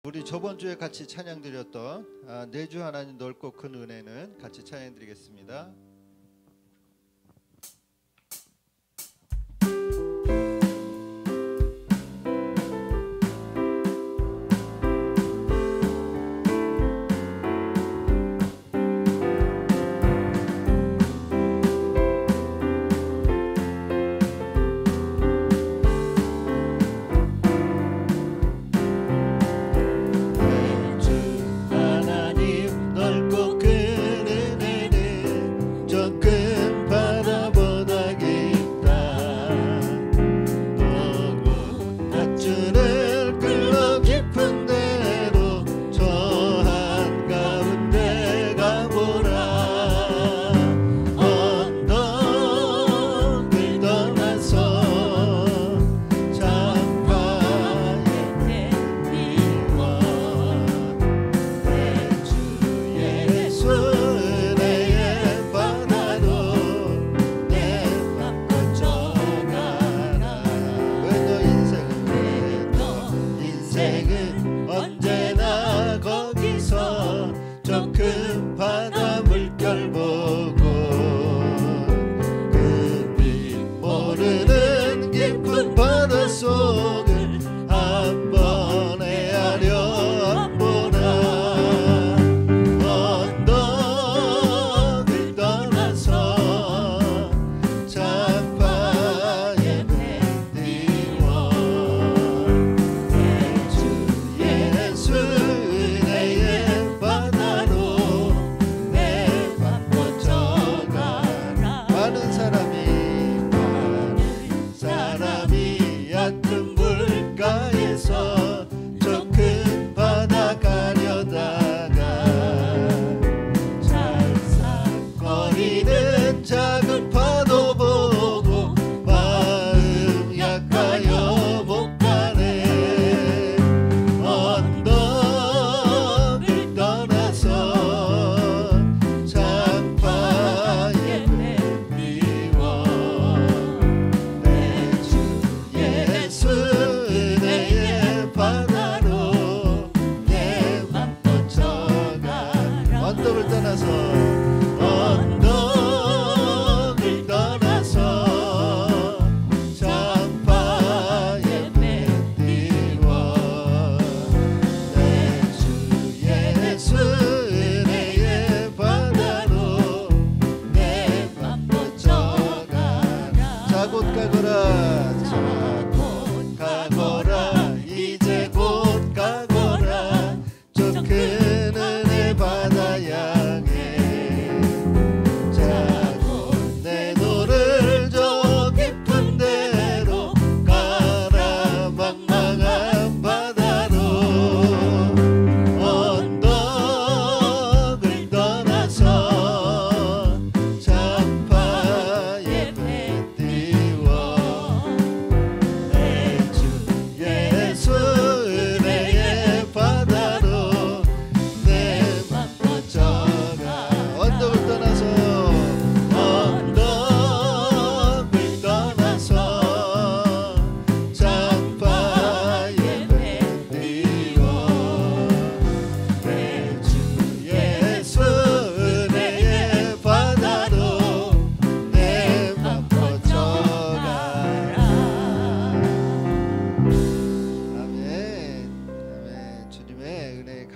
우리 저번 주에 같이 찬양 드렸던 내주 하나님 넓고 큰 은혜는 같이 찬양 드리겠습니다.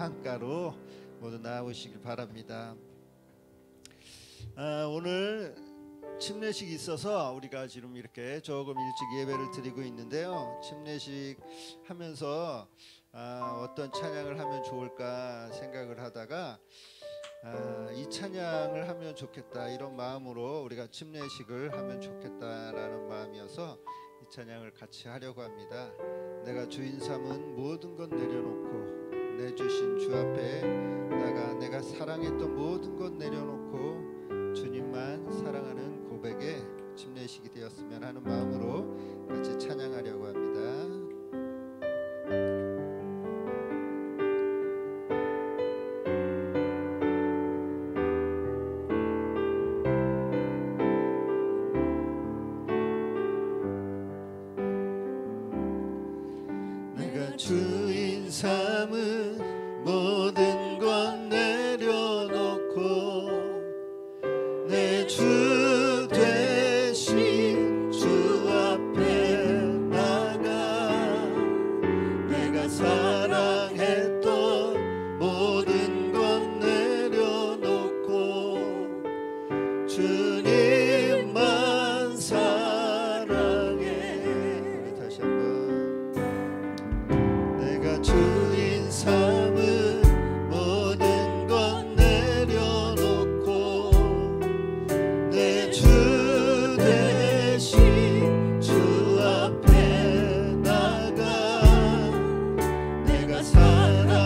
강가로 모두 나오시길 바랍니다. 오늘 침례식이 있어서 우리가 지금 이렇게 조금 일찍 예배를 드리고 있는데요. 침례식 하면서 어떤 찬양을 하면 좋을까 생각을 하다가 이 찬양을 하면 좋겠다, 이런 마음으로 우리가 침례식을 하면 좋겠다라는 마음이어서 이 찬양을 같이 하려고 합니다. 내가 주인 삼은 모든 것 내려놓고 내 주신 주 앞에 나가 내가 사랑했던 모든 것 내려놓고 주님만 사랑하는 고백에 침례식이 되었으면 하는 마음으로 같이 찬양하려고 합니다. 주인 삼은 모든 것 내려놓고 내 주 되신 주 앞에 나가 내가 사랑했던 모든 것 내려놓고 주님만 사랑해. 다시 한번. 내가 주인 삼은 모든 것 내려놓고 내 주 대신 주 앞에 나가 내가 사랑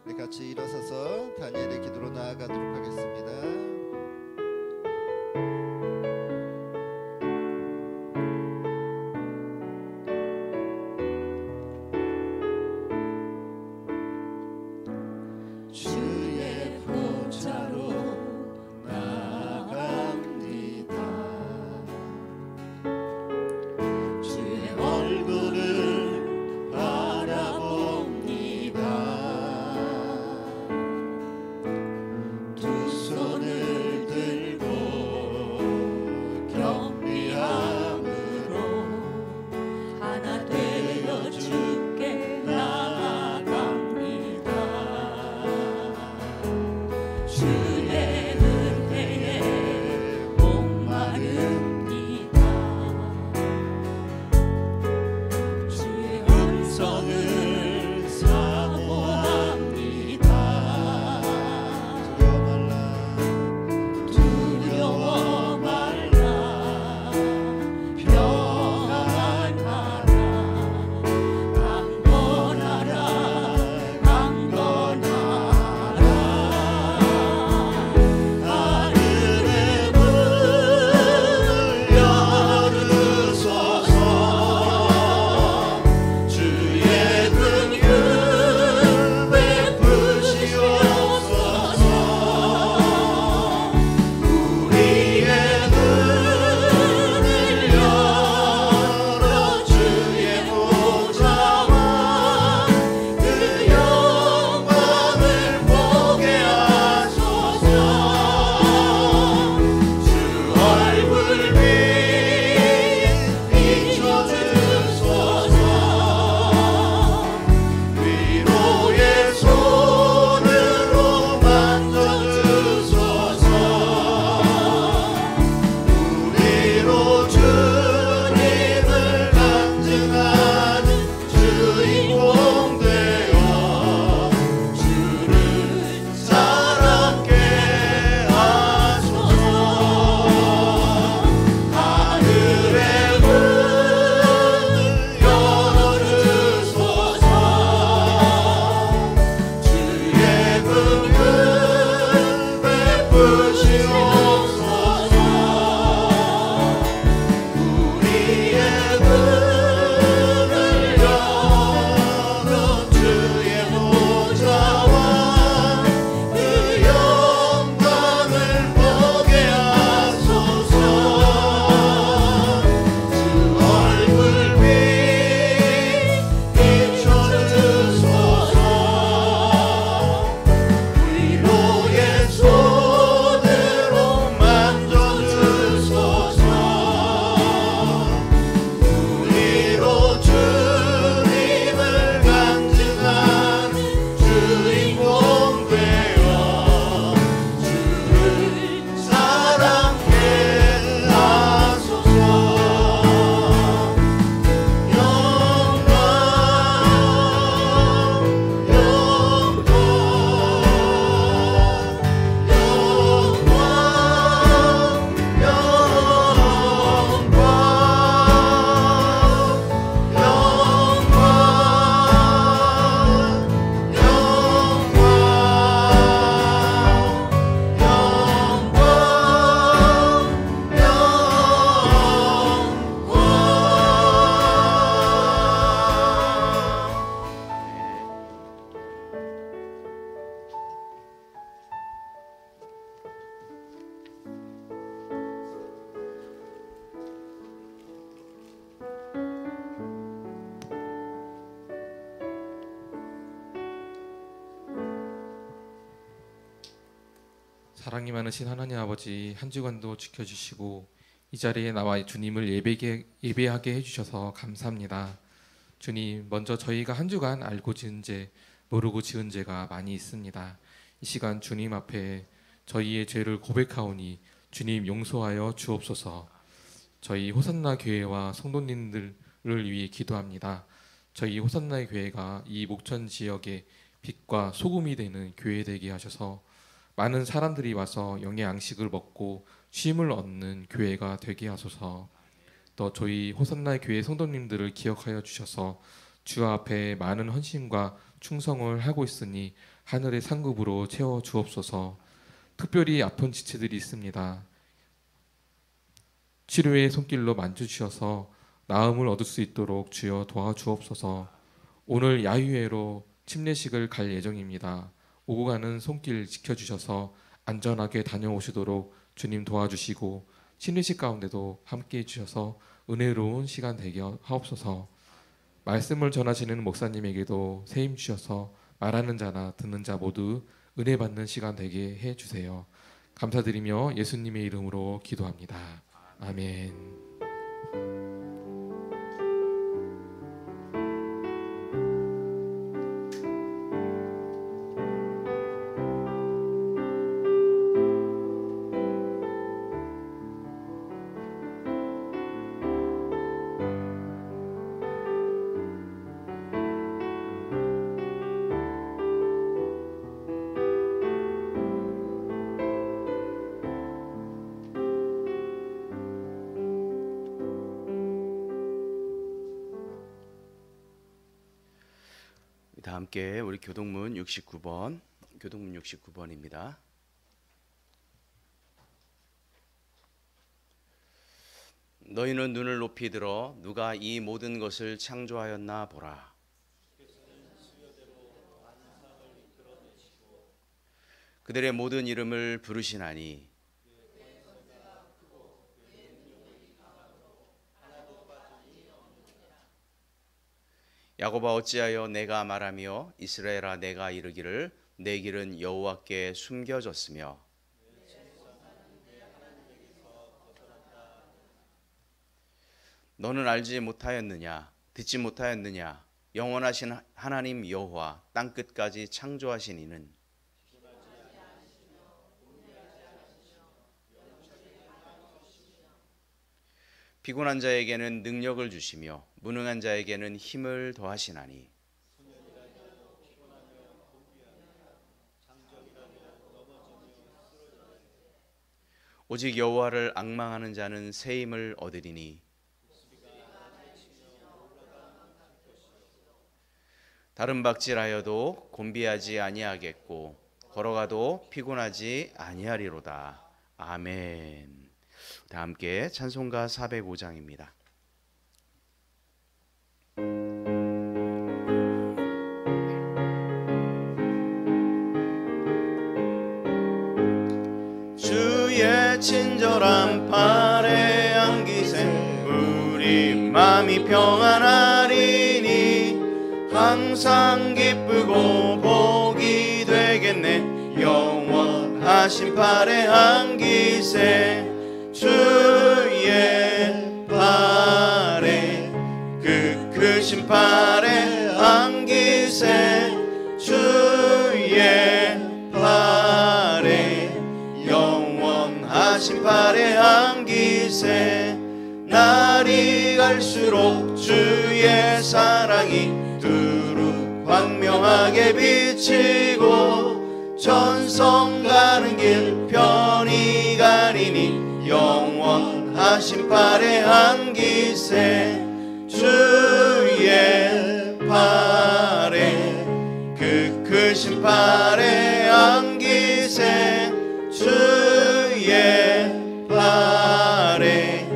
우리 같이 일어서서 다니엘의 기도로 나아가도록 하겠습니다. 사랑이 많으신 하나님 아버지, 한 주간도 지켜주시고 이 자리에 나와 주님을 예배하게 해주셔서 감사합니다. 주님, 먼저 저희가 한 주간 알고 지은 죄, 모르고 지은 죄가 많이 있습니다. 이 시간 주님 앞에 저희의 죄를 고백하오니 주님 용서하여 주옵소서. 저희 호산나 교회와 성도님들을 위해 기도합니다. 저희 호산나 교회가 이 목천 지역의 빛과 소금이 되는 교회 되게 하셔서 많은 사람들이 와서 영의 양식을 먹고 쉼을 얻는 교회가 되게 하소서. 또 저희 호산나 교회 성도님들을 기억하여 주셔서 주 앞에 많은 헌신과 충성을 하고 있으니 하늘의 상급으로 채워 주옵소서. 특별히 아픈 지체들이 있습니다. 치료의 손길로 만져주셔서 나음을 얻을 수 있도록 주여 도와주옵소서. 오늘 야유회로 침례식을 갈 예정입니다. 오고 가는 손길 지켜주셔서 안전하게 다녀오시도록 주님 도와주시고 침례식 가운데도 함께해 주셔서 은혜로운 시간 되게 하옵소서. 말씀을 전하시는 목사님에게도 세임 주셔서 말하는 자나 듣는 자 모두 은혜 받는 시간 되게 해 주세요. 감사드리며 예수님의 이름으로 기도합니다. 아멘. 다 함께 우리 교동문 69번입니다. 너희는 눈을 높이 들어 누가 이 모든 것을 창조하였나 보라. 그들의 모든 이름을 부르시나니 야곱아 어찌하여 내가 말하며 이스라엘아 내가 이르기를 내 길은 여호와께 숨겨졌으며 너는 알지 못하였느냐 듣지 못하였느냐 영원하신 하나님 여호와 땅끝까지 창조하신 이는 피곤한 자에게는 능력을 주시며 무능한 자에게는 힘을 더하시나니 오직 여호와를 앙망하는 자는 새 힘을 얻으리니 다른 박질하여도 곤비하지 아니하겠고 걸어가도 피곤하지 아니하리로다. 아멘. 다 함께 찬송가 405장입니다. 주의 친절한 팔에 안기세 우리 마음이 평안하리니 항상 기쁘고 복이 되겠네 영원하신 팔에 안기세 주의 팔에 그 크신 팔에 안기세 주의 팔에 영원하신 팔에 안기세 날이 갈수록 주의 사랑이 두루 광명하게 비치고 전성 가는 길 편히 가리니 영원하신 팔에 안기세 주의 팔에 그 크신 팔에 안기세 주의 팔에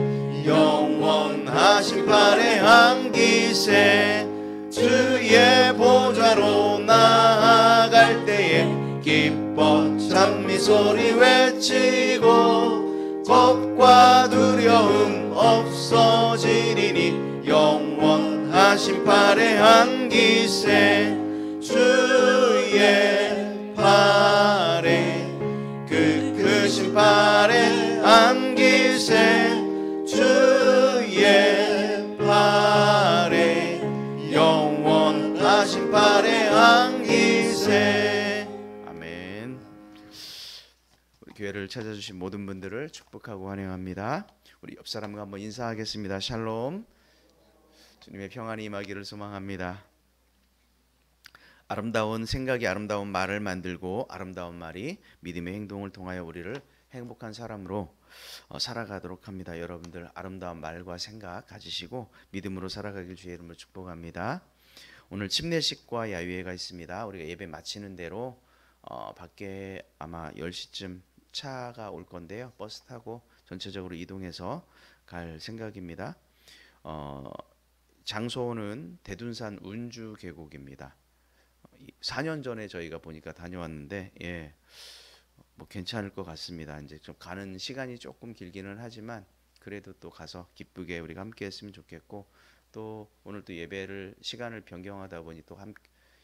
영원하신 팔에 안기세 주의 보좌로 나아갈 때에 기뻐 찬미소리 외치고 겁과 두려움 없어지리니 영원하신 팔에 안기세 주의 팔에 그 크신 팔에 안기세 주의 팔에 영원하신 팔에 안기세. 아멘. 우리 교회를 찾아주신 모든 분들을 축복하고 환영합니다. 우리 옆 사람과 한번 인사하겠습니다. 샬롬. 주님의 평안이 임하기를 소망합니다. 아름다운 생각이 아름다운 말을 만들고 아름다운 말이 믿음의 행동을 통하여 우리를 행복한 사람으로 살아가도록 합니다. 여러분들 아름다운 말과 생각 가지시고 믿음으로 살아가길 주의 이름으로 축복합니다. 오늘 침례식과 야유회가 있습니다. 우리가 예배 마치는 대로 밖에 아마 10시쯤 차가 올 건데요. 버스 타고 전체적으로 이동해서 갈 생각입니다. 장소는 대둔산 운주 계곡입니다. 4년 전에 저희가 보니까 다녀왔는데 뭐 괜찮을 것 같습니다. 이제 좀 가는 시간이 조금 길기는 하지만 그래도 또 가서 기쁘게 우리가 함께 했으면 좋겠고, 또 오늘 또 예배를 시간을 변경하다 보니 또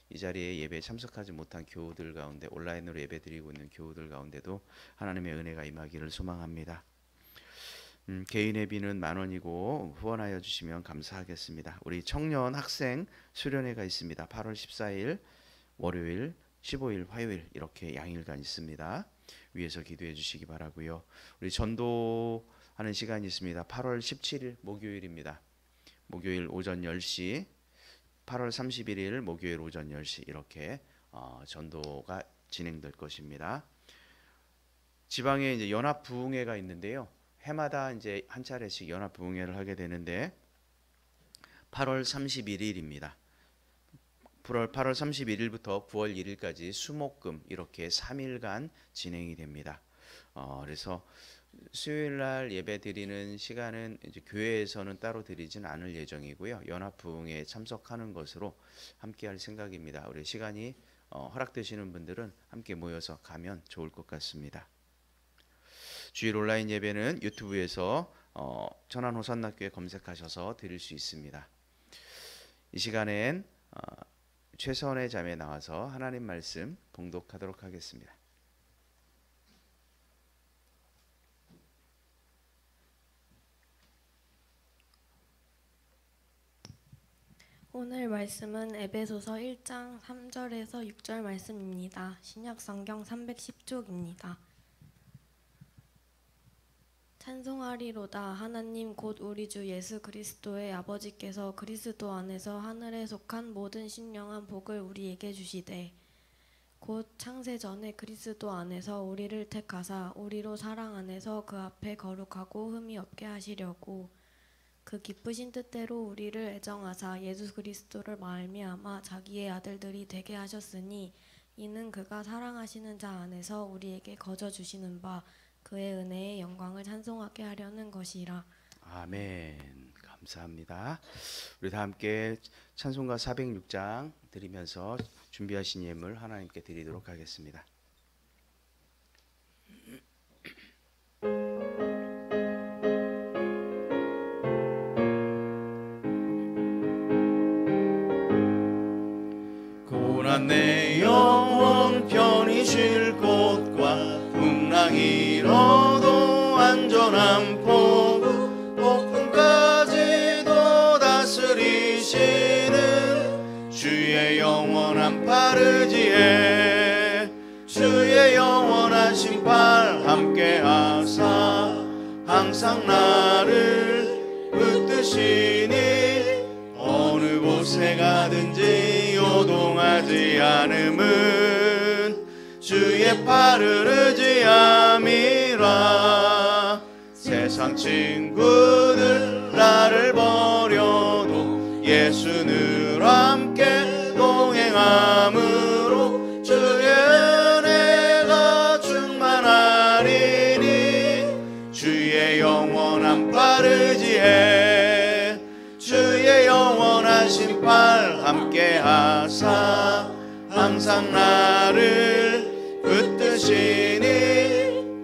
이 자리에 예배에 참석하지 못한 교우들 가운데, 온라인으로 예배 드리고 있는 교우들 가운데도 하나님의 은혜가 임하기를 소망합니다. 개인 예비는 10,000원이고 후원하여 주시면 감사하겠습니다. 우리 청년 학생 수련회가 있습니다. 8월 14일 월요일, 15일 화요일 이렇게 양일간 있습니다. 위에서 기도해 주시기 바라고요. 우리 전도하는 시간이 있습니다. 8월 17일 목요일입니다. 목요일 오전 10시, 8월 31일 목요일 오전 10시 이렇게 전도가 진행될 것입니다. 지방에 이제 연합 부흥회가 있는데요. 해마다 이제 한 차례씩 연합 부흥회를 하게 되는데 8월 31일입니다. 8월 31일부터 9월 1일까지 수목금 이렇게 3일간 진행이 됩니다. 그래서 수요일 날 예배 드리는 시간은 이제 교회에서는 따로 드리진 않을 예정이고요. 연합 부흥회에 참석하는 것으로 함께 할 생각입니다. 우리 시간이 허락되시는 분들은 함께 모여서 가면 좋을 것 같습니다. 주일 온라인 예배는 유튜브에서 천안 호산나교회 검색하셔서 드릴 수 있습니다. 이 시간엔 최선의 잠에 나와서 하나님 말씀 봉독하도록 하겠습니다. 오늘 말씀은 에베소서 1장 3절에서 6절 말씀입니다. 신약 성경 310쪽입니다. 찬송하리로다. 하나님 곧 우리 주 예수 그리스도의 아버지께서 그리스도 안에서 하늘에 속한 모든 신령한 복을 우리에게 주시되, 곧 창세 전에 그리스도 안에서 우리를 택하사 우리로 사랑 안에서 그 앞에 거룩하고 흠이 없게 하시려고 그 기쁘신 뜻대로 우리를 애정하사 예수 그리스도를 말미암아 자기의 아들들이 되게 하셨으니, 이는 그가 사랑하시는 자 안에서 우리에게 거저 주시는 바 그의 은혜의 영광을 찬송하게 하려는 것이라. 아멘. 감사합니다. 우리 다 함께 찬송가 406장 드리면서 준비하신 예물 하나님께 드리도록 하겠습니다. 고난 내 영혼 편히 쉴 곳과 풍랑이 일어도 안전한 포구, 폭풍까지도 다스리시는 주의 영원한 파르지에 주의 영원한 신발 함께 하사 항상 나를 붙드시니 어느 곳에 가든지 요동하지 않음은 주의 팔을 의지함이라. 세상 친구들 나를 버려도 예수는 함께 동행함으로 주의 은혜가 충만하리니 주의 영원한 팔 의지해 주의 영원한 신발 함께 하사 항상 나를 붙드시니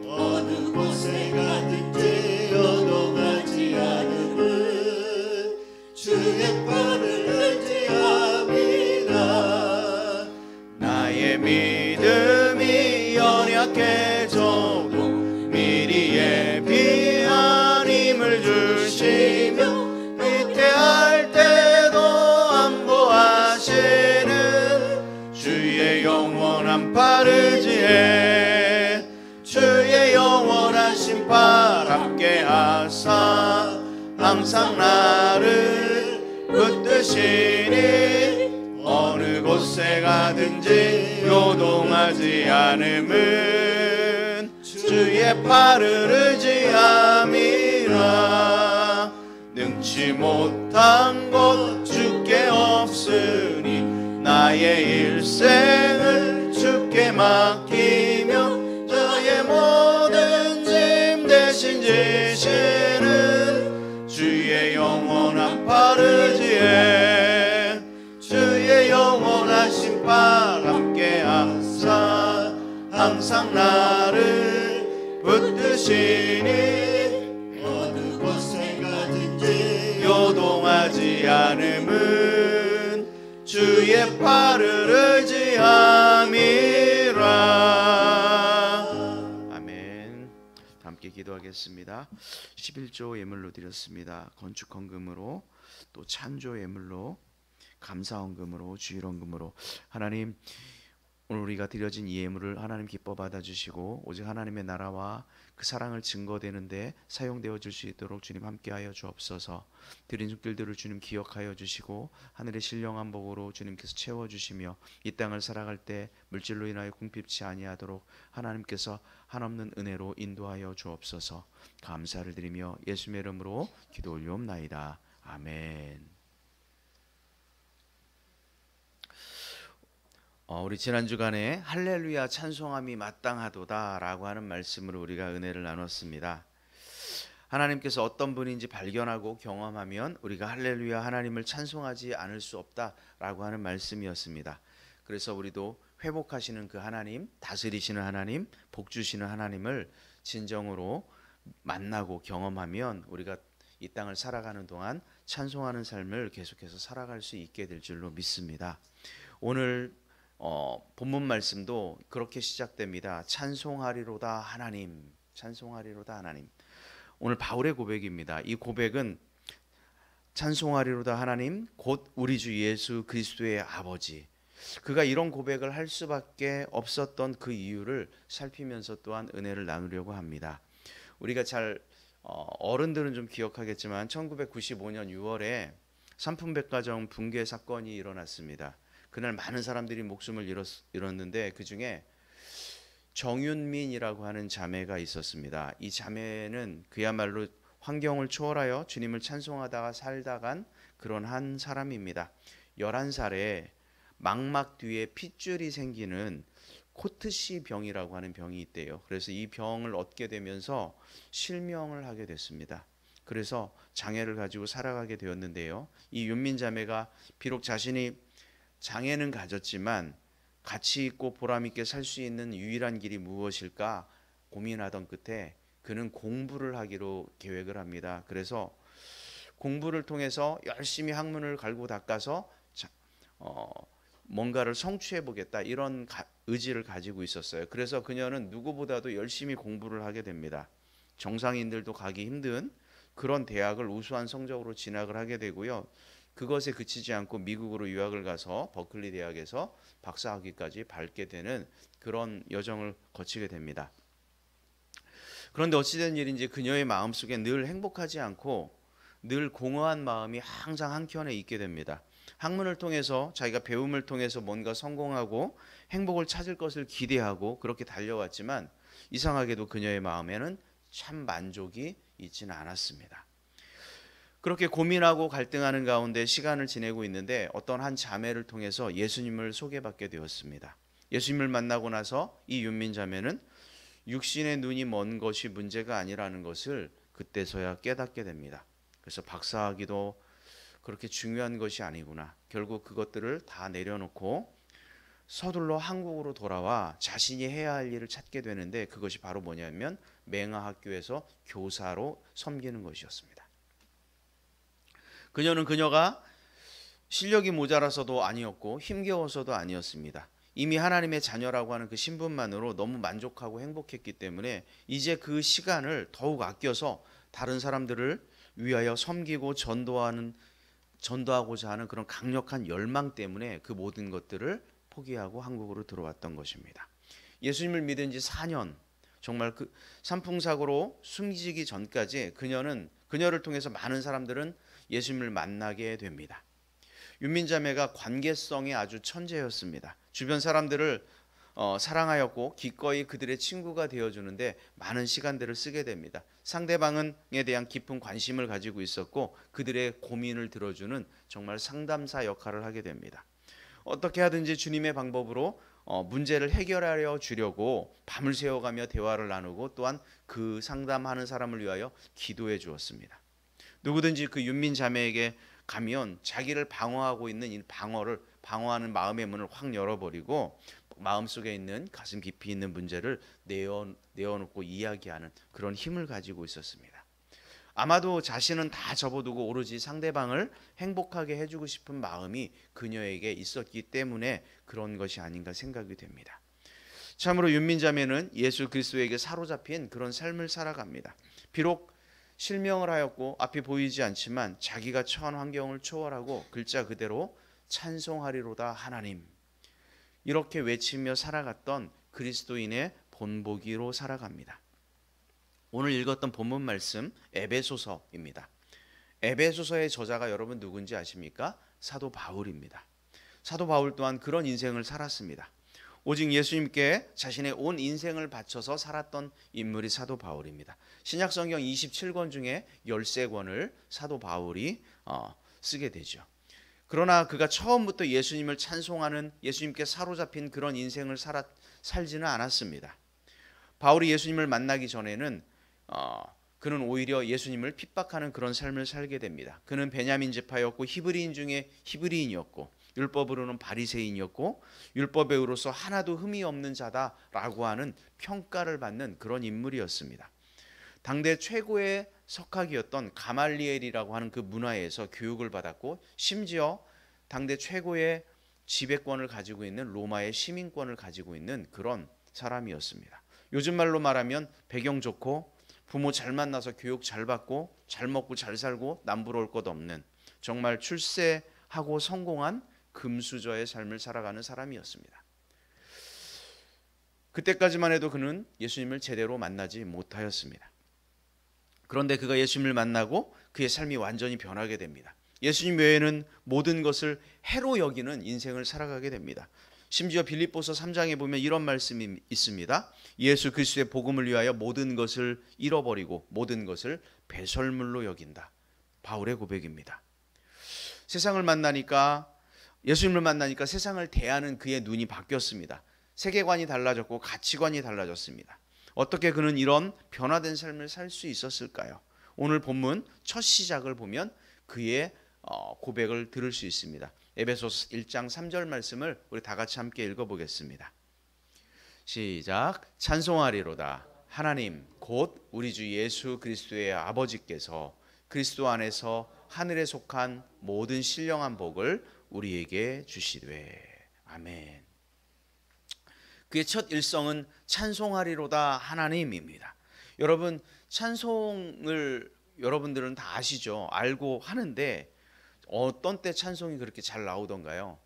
어느 곳에 가든지 요동하지 않음은 주의 팔을 의지함이라. 나의 믿음이 연약해져도 미리 예비한 힘을 주시며 위태할 때도 안보하시는 주의 영원한 팔 의지해 주의 영원한 신발 함께 하사 항상 나를 붙드시니 어느 곳에 가든지 요동하지 않음은 주의 팔을 의지함이라. 능치 못한 것 주께 없으니 나의 일생을 주께 맡기며 저의 모든 짐 대신 지시는 주의 영원한 팔 의지에 주의 영원한 신발 함께 하사 항상 나를 붙드시니 어느 곳에 가든지 요동하지 않음은 주의 팔을 의지함이라. 아멘. 함께 기도하겠습니다. 11조 예물로 드렸습니다. 건축 헌금으로 또 찬조 예물로 감사 헌금으로 주일 헌금으로 하나님 오늘 우리가 드려진 이 예물을 하나님 기뻐 받아주시고 오직 하나님의 나라와 그 사랑을 증거되는데 사용되어 줄 수 있도록 주님 함께하여 주옵소서. 드린 손길들을 주님 기억하여 주시고 하늘의 신령한 복으로 주님께서 채워주시며 이 땅을 살아갈 때 물질로 인하여 궁핍치 아니하도록 하나님께서 한없는 은혜로 인도하여 주옵소서. 감사를 드리며 예수님의 이름으로 기도 올리옵나이다. 아멘. 우리 지난 주간에 할렐루야 찬송함이 마땅하도다라고 하는 말씀으로 우리가 은혜를 나눴습니다. 하나님께서 어떤 분인지 발견하고 경험하면 우리가 할렐루야 하나님을 찬송하지 않을 수 없다라고 하는 말씀이었습니다. 그래서 우리도 회복하시는 그 하나님, 다스리시는 하나님, 복 주시는 하나님을 진정으로 만나고 경험하면 우리가 이 땅을 살아가는 동안 찬송하는 삶을 계속해서 살아갈 수 있게 될 줄로 믿습니다. 오늘 본문 말씀도 그렇게 시작됩니다. 찬송하리로다 하나님, 찬송하리로다 하나님. 오늘 바울의 고백입니다. 이 고백은 찬송하리로다 하나님 곧 우리 주 예수 그리스도의 아버지. 그가 이런 고백을 할 수밖에 없었던 그 이유를 살피면서 또한 은혜를 나누려고 합니다. 우리가 어른들은 좀 기억하겠지만 1995년 6월에 삼풍백화점 붕괴 사건이 일어났습니다. 그날 많은 사람들이 목숨을 잃었는데 그 중에 정윤민이라고 하는 자매가 있었습니다. 이 자매는 그야말로 환경을 초월하여 주님을 찬송하다가 살다간 그런 한 사람입니다. 11살에 망막 뒤에 핏줄이 생기는 코트시 병이라고 하는 병이 있대요. 그래서 이 병을 얻게 되면서 실명을 하게 됐습니다. 그래서 장애를 가지고 살아가게 되었는데요. 이 윤민 자매가 비록 자신이 장애는 가졌지만 가치 있고 보람 있게 살 수 있는 유일한 길이 무엇일까 고민하던 끝에 그는 공부를 하기로 계획을 합니다. 그래서 공부를 통해서 열심히 학문을 갈고 닦아서 뭔가를 성취해 보겠다 이런 의지를 가지고 있었어요. 그래서 그녀는 누구보다도 열심히 공부를 하게 됩니다. 정상인들도 가기 힘든 그런 대학을 우수한 성적으로 진학을 하게 되고요. 그것에 그치지 않고 미국으로 유학을 가서 버클리 대학에서 박사학위까지 밟게 되는 그런 여정을 거치게 됩니다. 그런데 어찌된 일인지 그녀의 마음속에 늘 행복하지 않고 늘 공허한 마음이 항상 한켠에 있게 됩니다. 학문을 통해서 자기가 배움을 통해서 뭔가 성공하고 행복을 찾을 것을 기대하고 그렇게 달려왔지만 이상하게도 그녀의 마음에는 참 만족이 있지는 않았습니다. 그렇게 고민하고 갈등하는 가운데 시간을 지내고 있는데 어떤 한 자매를 통해서 예수님을 소개받게 되었습니다. 예수님을 만나고 나서 이 윤민 자매는 육신의 눈이 먼 것이 문제가 아니라는 것을 그때서야 깨닫게 됩니다. 그래서 박사학위도 그렇게 중요한 것이 아니구나. 결국 그것들을 다 내려놓고 서둘러 한국으로 돌아와 자신이 해야 할 일을 찾게 되는데 그것이 바로 뭐냐면 맹아학교에서 교사로 섬기는 것이었습니다. 그녀가 실력이 모자라서도 아니었고 힘겨워서도 아니었습니다. 이미 하나님의 자녀라고 하는 그 신분만으로 너무 만족하고 행복했기 때문에 이제 그 시간을 더욱 아껴서 다른 사람들을 위하여 섬기고 전도하고자 하는 그런 강력한 열망 때문에 그 모든 것들을 포기하고 한국으로 들어왔던 것입니다. 예수님을 믿은 지 4년, 정말 그 산풍사고로 숨지기 전까지 그녀를 통해서 많은 사람들은 예수님을 만나게 됩니다. 윤민자매가 관계성이 아주 천재였습니다. 주변 사람들을 사랑하였고 기꺼이 그들의 친구가 되어주는데 많은 시간들을 쓰게 됩니다. 상대방에 대한 깊은 관심을 가지고 있었고 그들의 고민을 들어주는 정말 상담사 역할을 하게 됩니다. 어떻게 하든지 주님의 방법으로 문제를 해결하려 주려고 밤을 새워가며 대화를 나누고 또한 그 상담하는 사람을 위하여 기도해 주었습니다. 누구든지 그 윤민 자매에게 가면 자기를 방어하고 있는 이 방어하는 마음의 문을 확 열어버리고 마음속에 있는 가슴 깊이 있는 문제를 내어놓고 이야기하는 그런 힘을 가지고 있었습니다. 아마도 자신은 다 접어두고 오로지 상대방을 행복하게 해주고 싶은 마음이 그녀에게 있었기 때문에 그런 것이 아닌가 생각이 됩니다. 참으로 윤민자매는 예수 그리스도에게 사로잡힌 그런 삶을 살아갑니다. 비록 실명을 하였고 앞이 보이지 않지만 자기가 처한 환경을 초월하고 글자 그대로 찬송하리로다 하나님, 이렇게 외치며 살아갔던 그리스도인의 본보기로 살아갑니다. 오늘 읽었던 본문 말씀 에베소서입니다. 에베소서의 저자가 여러분 누군지 아십니까? 사도 바울입니다. 사도 바울 또한 그런 인생을 살았습니다. 오직 예수님께 자신의 온 인생을 바쳐서 살았던 인물이 사도 바울입니다. 신약성경 27권 중에 13권을 사도 바울이 쓰게 되죠. 그러나 그가 처음부터 예수님을 찬송하는, 예수님께 사로잡힌 그런 인생을 살지는 않았습니다. 바울이 예수님을 만나기 전에는 그는 오히려 예수님을 핍박하는 그런 삶을 살게 됩니다. 그는 베냐민 지파였고 히브리인 중에 히브리인이었고 율법으로는 바리새인이었고 율법에 의로서 하나도 흠이 없는 자다라고 하는 평가를 받는 그런 인물이었습니다. 당대 최고의 석학이었던 가말리엘이라고 하는 그 문화에서 교육을 받았고 심지어 당대 최고의 지배권을 가지고 있는 로마의 시민권을 가지고 있는 그런 사람이었습니다. 요즘 말로 말하면 배경 좋고 부모 잘 만나서 교육 잘 받고 잘 먹고 잘 살고 남부러울 것 없는 정말 출세하고 성공한 금수저의 삶을 살아가는 사람이었습니다. 그때까지만 해도 그는 예수님을 제대로 만나지 못하였습니다. 그런데 그가 예수님을 만나고 그의 삶이 완전히 변하게 됩니다. 예수님 외에는 모든 것을 해로 여기는 인생을 살아가게 됩니다. 심지어 빌립보서 3장에 보면 이런 말씀이 있습니다. 예수 그리스도의 복음을 위하여 모든 것을 잃어버리고 모든 것을 배설물로 여긴다. 바울의 고백입니다. 세상을 만나니까, 예수님을 만나니까 세상을 대하는 그의 눈이 바뀌었습니다. 세계관이 달라졌고 가치관이 달라졌습니다. 어떻게 그는 이런 변화된 삶을 살 수 있었을까요? 오늘 본문 첫 시작을 보면 그의 고백을 들을 수 있습니다. 에베소서 1장 3절 말씀을 우리 다 같이 함께 읽어보겠습니다. 시작. 찬송하리로다 하나님 곧 우리 주 예수 그리스도의 아버지께서 그리스도 안에서 하늘에 속한 모든 신령한 복을 우리에게 주시되. 아멘. 그의 첫 일성은 찬송하리로다 하나님입니다. 여러분, 찬송을 여러분들은 다 아시죠? 알고 하는데 어떤 때 찬송이 그렇게 잘 나오던가요?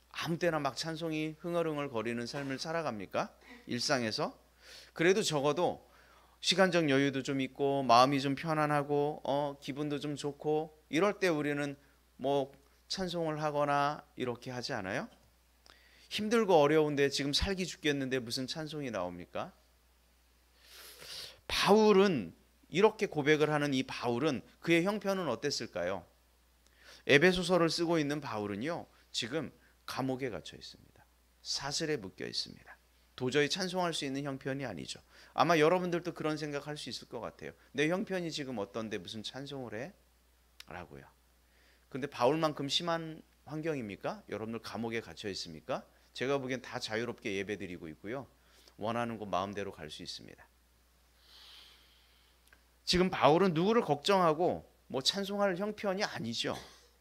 아무 때나 막 찬송이 흥얼흥얼 거리는 삶을 살아갑니까? 일상에서? 그래도 적어도 시간적 여유도 좀 있고 마음이 좀 편안하고 기분도 좀 좋고 이럴 때 우리는 뭐 찬송을 하거나 이렇게 하지 않아요? 힘들고 어려운데 지금 살기 죽겠는데 무슨 찬송이 나옵니까? 바울은 이렇게 고백을 하는 이 바울은 그의 형편은 어땠을까요? 에베소서를 쓰고 있는 바울은요, 지금 감옥에 갇혀 있습니다. 사슬에 묶여 있습니다. 도저히 찬송할 수 있는 형편이 아니죠. 아마 여러분들도 그런 생각할 수 있을 것 같아요. 내 형편이 지금 어떤데 무슨 찬송을 해? 라고요. 근데 바울만큼 심한 환경입니까? 여러분들 감옥에 갇혀 있습니까? 제가 보기엔 다 자유롭게 예배드리고 있고요. 원하는 곳 마음대로 갈 수 있습니다. 지금 바울은 누구를 걱정하고 뭐 찬송할 형편이 아니죠.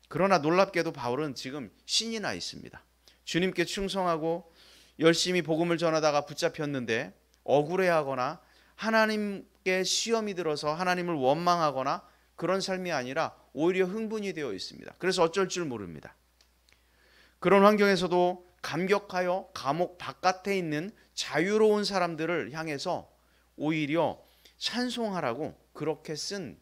그러나 놀랍게도 바울은 지금 신이 나 있습니다. 주님께 충성하고 열심히 복음을 전하다가 붙잡혔는데 억울해하거나 하나님께 시험이 들어서 하나님을 원망하거나 그런 삶이 아니라 오히려 흥분이 되어 있습니다. 그래서 어쩔 줄 모릅니다. 그런 환경에서도 감격하여 감옥 바깥에 있는 자유로운 사람들을 향해서 오히려 찬송하라고 그렇게 쓴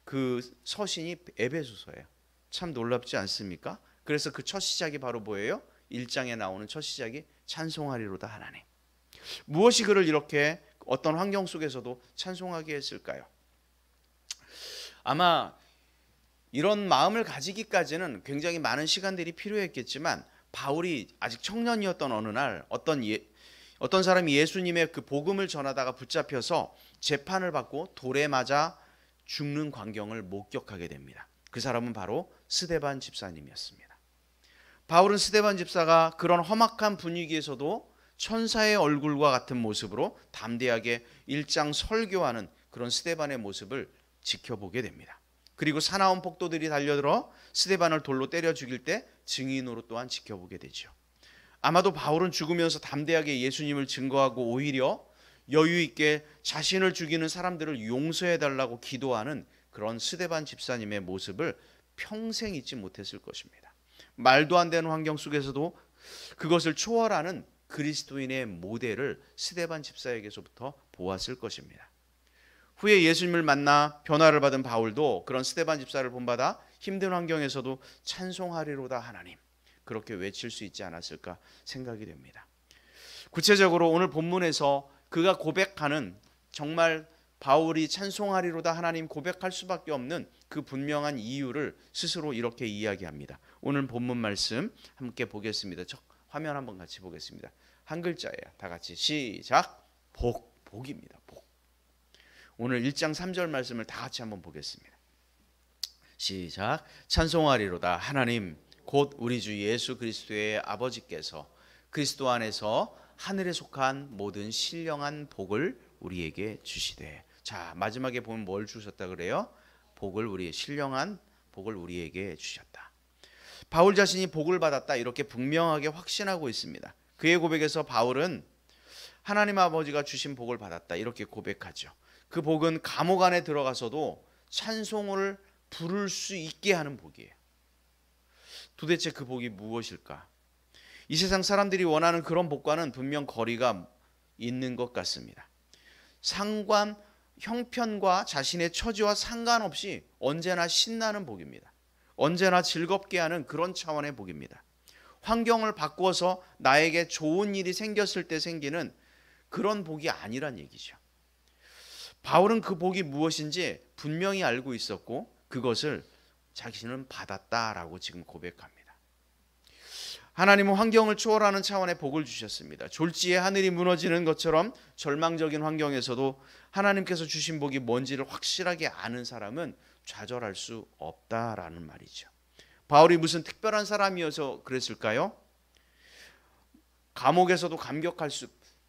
그 서신이 에베소서예요. 참 놀랍지 않습니까? 그래서 그 첫 시작이 바로 뭐예요? 1장에 나오는 첫 시작이 찬송하리로다 하나님. 무엇이 그를 이렇게 어떤 환경 속에서도 찬송하게 했을까요? 아마 이런 마음을 가지기까지는 굉장히 많은 시간들이 필요했겠지만 바울이 아직 청년이었던 어느 날 어떤 사람이 예수님의 그 복음을 전하다가 붙잡혀서 재판을 받고 돌에 맞아 죽는 광경을 목격하게 됩니다. 그 사람은 바로 스데반 집사님이었습니다. 바울은 스데반 집사가 그런 험악한 분위기에서도 천사의 얼굴과 같은 모습으로 담대하게 일장 설교하는 그런 스데반의 모습을 지켜보게 됩니다. 그리고 사나운 폭도들이 달려들어 스데반을 돌로 때려 죽일 때 증인으로 또한 지켜보게 되죠. 아마도 바울은 죽으면서 담대하게 예수님을 증거하고 오히려 여유 있게 자신을 죽이는 사람들을 용서해 달라고 기도하는 그런 스데반 집사님의 모습을 평생 잊지 못했을 것입니다. 말도 안 되는 환경 속에서도 그것을 초월하는 그리스도인의 모델을 스데반 집사에게서부터 보았을 것입니다. 후에 예수님을 만나 변화를 받은 바울도 그런 스데반 집사를 본받아 힘든 환경에서도 찬송하리로다 하나님, 그렇게 외칠 수 있지 않았을까 생각이 됩니다. 구체적으로 오늘 본문에서 그가 고백하는, 정말 바울이 찬송하리로다 하나님 고백할 수밖에 없는 그 분명한 이유를 스스로 이렇게 이야기합니다. 오늘 본문 말씀 함께 보겠습니다. 화면 한번 같이 보겠습니다. 한 글자예요. 다 같이 시작. 복입니다. 복. 오늘 1장 3절 말씀을 다 같이 한번 보겠습니다. 시작. 찬송하리로다 하나님 곧 우리 주 예수 그리스도의 아버지께서 그리스도 안에서 하늘에 속한 모든 신령한 복을 우리에게 주시되. 자, 마지막에 보면 뭘 주셨다 그래요? 신령한 복을 우리에게 주셨다. 바울 자신이 복을 받았다 이렇게 분명하게 확신하고 있습니다. 그의 고백에서 바울은 하나님 아버지가 주신 복을 받았다 이렇게 고백하죠. 그 복은 감옥 안에 들어가서도 찬송을 부를 수 있게 하는 복이에요. 도대체 그 복이 무엇일까? 이 세상 사람들이 원하는 그런 복과는 분명 거리가 있는 것 같습니다. 형편과 자신의 처지와 상관없이 언제나 신나는 복입니다. 언제나 즐겁게 하는 그런 차원의 복입니다. 환경을 바꾸어서 나에게 좋은 일이 생겼을 때 생기는 그런 복이 아니란 얘기죠. 바울은 그 복이 무엇인지 분명히 알고 있었고 그것을 자신은 받았다라고 지금 고백합니다. 하나님은 환경을 초월하는 차원의 복을 주셨습니다. 졸지에 하늘이 무너지는 것처럼 절망적인 환경에서도 하나님께서 주신 복이 뭔지를 확실하게 아는 사람은 좌절할 수 없다라는 말이죠. 바울이 무슨 특별한 사람이어서 그랬을까요? 감옥에서도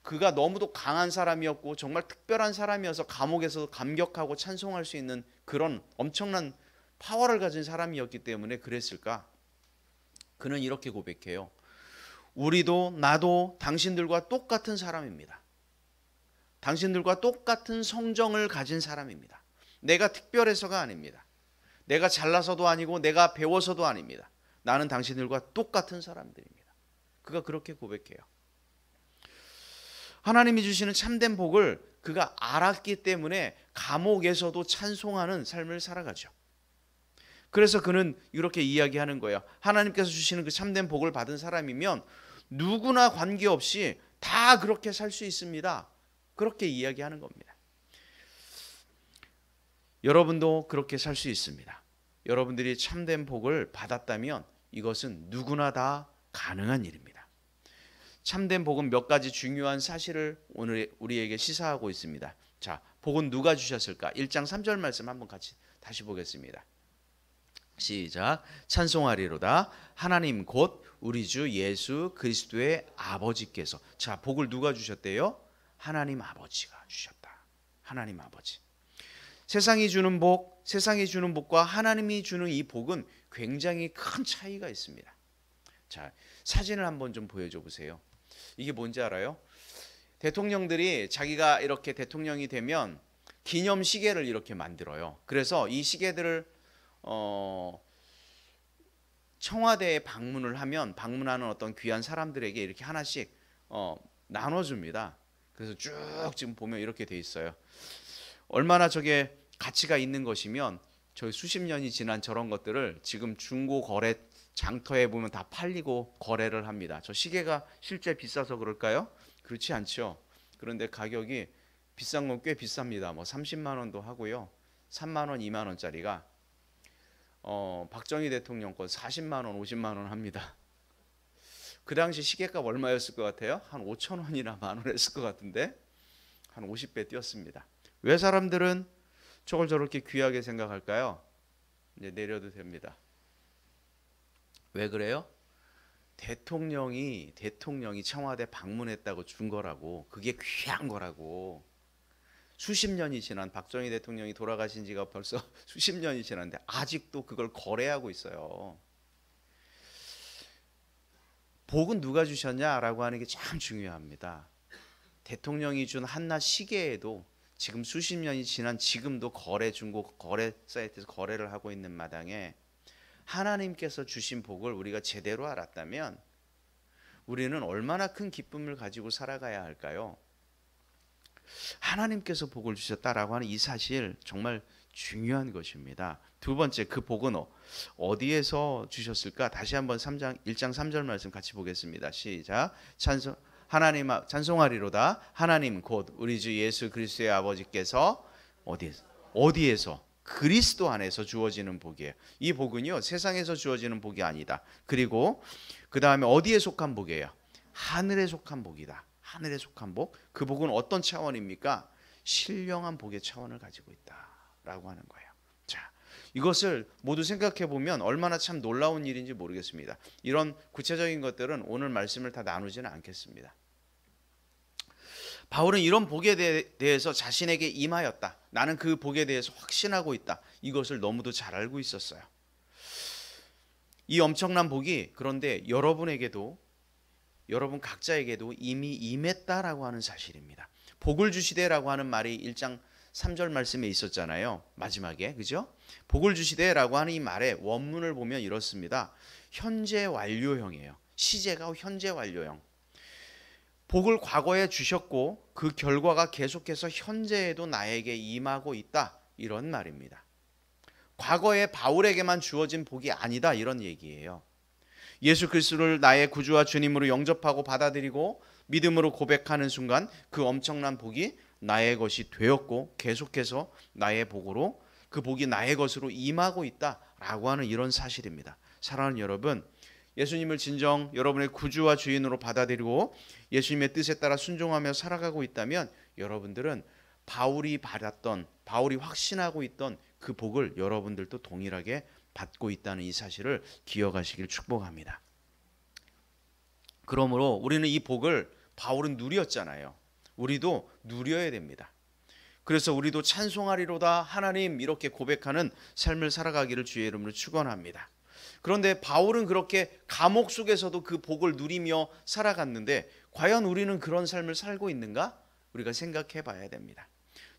그가 너무도 강한 사람이었고 정말 특별한 사람이어서 감옥에서도 감격하고 찬송할 수 있는 그런 엄청난 파워를 가진 사람이었기 때문에 그랬을까? 그는 이렇게 고백해요. 우리도 나도 당신들과 똑같은 사람입니다. 당신들과 똑같은 성정을 가진 사람입니다. 내가 특별해서가 아닙니다. 내가 잘나서도 아니고 내가 배워서도 아닙니다. 나는 당신들과 똑같은 사람들입니다. 그가 그렇게 고백해요. 하나님이 주시는 참된 복을 그가 알았기 때문에 감옥에서도 찬송하는 삶을 살아가죠. 그래서 그는 이렇게 이야기하는 거예요. 하나님께서 주시는 그 참된 복을 받은 사람이면 누구나 관계없이 다 그렇게 살 수 있습니다. 그렇게 이야기하는 겁니다. 여러분도 그렇게 살 수 있습니다. 여러분들이 참된 복을 받았다면 이것은 누구나 다 가능한 일입니다. 참된 복은 몇 가지 중요한 사실을 오늘 우리에게 시사하고 있습니다. 자, 복은 누가 주셨을까? 1장 3절 말씀 한번 같이 다시 보겠습니다. 시작. 찬송하리로다 하나님 곧 우리 주 예수 그리스도의 아버지께서. 자, 복을 누가 주셨대요? 하나님 아버지가 주셨다. 하나님 아버지. 세상이 주는 복과 하나님이 주는 이 복은 굉장히 큰 차이가 있습니다. 자, 사진을 한번 좀 보여줘 보세요. 이게 뭔지 알아요? 대통령들이 자기가 이렇게 대통령이 되면 기념 시계를 이렇게 만들어요. 그래서 이 시계들을 청와대에 방문하는 어떤 귀한 사람들에게 이렇게 하나씩 나눠줍니다. 그래서 쭉 지금 보면 이렇게 돼 있어요. 얼마나 저게 가치가 있는 것이면 저희 수십 년이 지난 저런 것들을 지금 중고 거래 장터에 보면 다 팔리고 거래를 합니다. 저 시계가 실제 비싸서 그럴까요? 그렇지 않죠. 그런데 가격이 비싼 건 꽤 비쌉니다. 뭐 30만 원도 하고요. 3만 원, 2만 원짜리가 박정희 대통령 건 40만 원, 50만 원 합니다. 그 당시 시계값 얼마였을 것 같아요? 한 5천 원이나 만 원 했을 것 같은데 한 50배 뛰었습니다. 왜 사람들은 저걸 저렇게 귀하게 생각할까요? 이제 내려도 됩니다. 왜 그래요? 대통령이 청와대 방문했다고 준 거라고. 그게 귀한 거라고. 수십 년이 지난 박정희 대통령이 돌아가신 지가 벌써 수십 년이 지났는데 아직도 그걸 거래하고 있어요. 복은 누가 주셨냐라고 하는 게 참 중요합니다. 대통령이 준 한낱 시계에도 지금 수십 년이 지난 지금도 중고 거래 사이트에서 거래를 하고 있는 마당에 하나님께서 주신 복을 우리가 제대로 알았다면 우리는 얼마나 큰 기쁨을 가지고 살아가야 할까요? 하나님께서 복을 주셨다라고 하는 이 사실 정말 중요한 것입니다. 두 번째, 그 복은 어디에서 주셨을까? 다시 한번 1장 3절 말씀 같이 보겠습니다. 시작. 찬송하리로다. 하나님 곧 우리 주 예수 그리스도의 아버지께서 어디에서? 그리스도 안에서 주어지는 복이에요. 이 복은요, 세상에서 주어지는 복이 아니다. 그리고 그 다음에 어디에 속한 복이에요? 하늘에 속한 복이다. 하늘에 속한 복. 그 복은 어떤 차원입니까? 신령한 복의 차원을 가지고 있다라고 하는 거예요. 자, 이것을 모두 생각해 보면 얼마나 참 놀라운 일인지 모르겠습니다. 이런 구체적인 것들은 오늘 말씀을 다 나누지는 않겠습니다. 바울은 이런 복에 대해서 자신에게 임하였다. 나는 그 복에 대해서 확신하고 있다. 이것을 너무도 잘 알고 있었어요. 이 엄청난 복이 그런데 여러분 각자에게도 이미 임했다라고 하는 사실입니다. 복을 주시되라고 하는 말이 1장 3절 말씀에 있었잖아요. 마지막에, 그죠? 복을 주시되라고 하는 이 말의 원문을 보면 이렇습니다. 현재 완료형이에요. 시제가 현재 완료형. 복을 과거에 주셨고 그 결과가 계속해서 현재에도 나에게 임하고 있다. 이런 말입니다. 과거에 바울에게만 주어진 복이 아니다. 이런 얘기예요. 예수 그리스도를 나의 구주와 주님으로 영접하고 받아들이고 믿음으로 고백하는 순간 그 엄청난 복이 나의 것이 되었고 계속해서 나의 복으로 그 복이 나의 것으로 임하고 있다라고 하는 이런 사실입니다. 사랑하는 여러분, 예수님을 진정 여러분의 구주와 주인으로 받아들이고 예수님의 뜻에 따라 순종하며 살아가고 있다면 여러분들은 바울이 확신하고 있던 그 복을 여러분들도 동일하게 받고 있다는 이 사실을 기억하시길 축복합니다. 그러므로 우리는 이 복을 바울은 누렸잖아요. 우리도 누려야 됩니다. 그래서 우리도 찬송하리로다 하나님 이렇게 고백하는 삶을 살아가기를 주의 이름으로 축원합니다. 그런데 바울은 그렇게 감옥 속에서도 그 복을 누리며 살아갔는데 과연 우리는 그런 삶을 살고 있는가? 우리가 생각해 봐야 됩니다.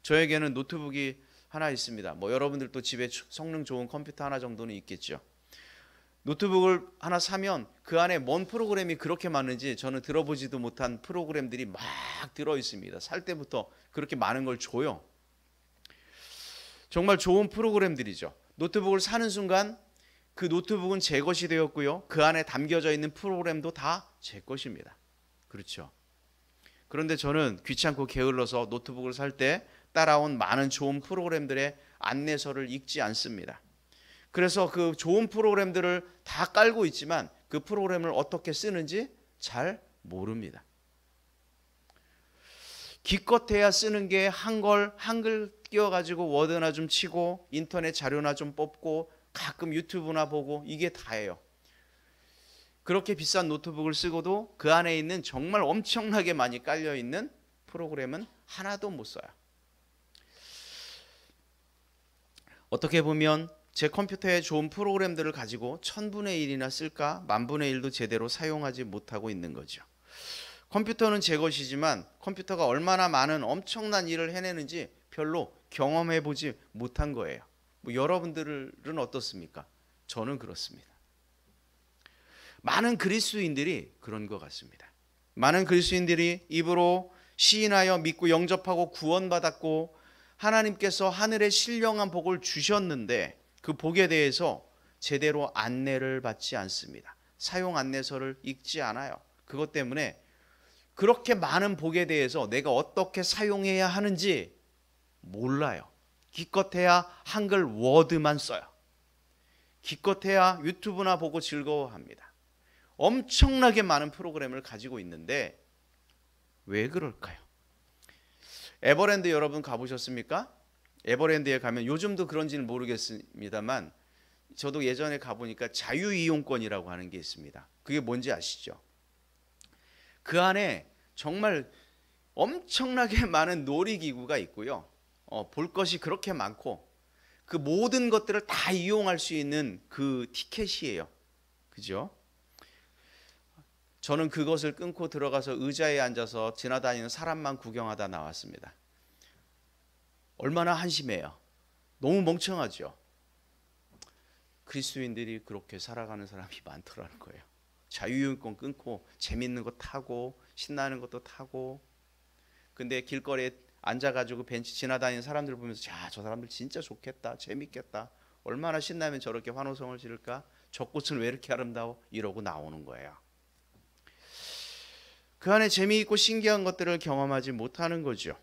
저에게는 노트북이 하나 있습니다. 여러분들도 집에 성능 좋은 컴퓨터 하나 정도는 있겠죠. 노트북을 하나 사면 그 안에 뭔 프로그램이 그렇게 많은지 저는 들어보지도 못한 프로그램들이 막 들어 있습니다. 살 때부터 그렇게 많은 걸 줘요. 정말 좋은 프로그램들이죠. 노트북을 사는 순간 그 노트북은 제 것이 되었고요. 그 안에 담겨져 있는 프로그램도 다 제 것입니다. 그렇죠. 그런데 저는 귀찮고 게을러서 노트북을 살 때 따라온 많은 좋은 프로그램들의 안내서를 읽지 않습니다. 그래서 그 좋은 프로그램들을 다 깔고 있지만 그 프로그램을 어떻게 쓰는지 잘 모릅니다. 기껏해야 쓰는 게 한글 끼워가지고 워드나 좀 치고 인터넷 자료나 좀 뽑고 가끔 유튜브나 보고 이게 다예요. 그렇게 비싼 노트북을 쓰고도 그 안에 있는 정말 엄청나게 많이 깔려있는 프로그램은 하나도 못 써요. 어떻게 보면 제 컴퓨터에 좋은 프로그램들을 가지고 1000분의 1이나 쓸까 10,000분의 1도 제대로 사용하지 못하고 있는 거죠. 컴퓨터는 제 것이지만 컴퓨터가 얼마나 많은 엄청난 일을 해내는지 별로 경험해보지 못한 거예요. 여러분들은 어떻습니까? 저는 그렇습니다. 많은 그리스도인들이 그런 것 같습니다. 많은 그리스도인들이 입으로 시인하여 믿고 영접하고 구원받았고 하나님께서 하늘의 신령한 복을 주셨는데 그 복에 대해서 제대로 안내를 받지 않습니다. 사용 안내서를 읽지 않아요. 그것 때문에 그렇게 많은 복에 대해서 내가 어떻게 사용해야 하는지 몰라요. 기껏해야 한글 워드만 써요. 기껏해야 유튜브나 보고 즐거워합니다. 엄청나게 많은 프로그램을 가지고 있는데 왜 그럴까요? 에버랜드 여러분 가보셨습니까? 에버랜드에 가면 요즘도 그런지는 모르겠습니다만 저도 예전에 가보니까 자유이용권이라고 하는 게 있습니다. 그게 뭔지 아시죠? 그 안에 정말 엄청나게 많은 놀이기구가 있고요. 볼 것이 그렇게 많고 그 모든 것들을 다 이용할 수 있는 그 티켓이에요. 그죠? 저는 그것을 끊고 들어가서 의자에 앉아서 지나다니는 사람만 구경하다 나왔습니다. 얼마나 한심해요. 너무 멍청하죠. 그리스도인들이 그렇게 살아가는 사람이 많더라는 거예요. 자유이용권 끊고 재밌는 거 타고 신나는 것도 타고. 근데 길거리에 앉아가지고 벤치 지나다니는 사람들 보면서 자, 저 사람들 진짜 좋겠다, 재밌겠다, 얼마나 신나면 저렇게 환호성을 지를까, 저 꽃은 왜 이렇게 아름다워, 이러고 나오는 거예요. 그 안에 재미있고 신기한 것들을 경험하지 못하는 거죠.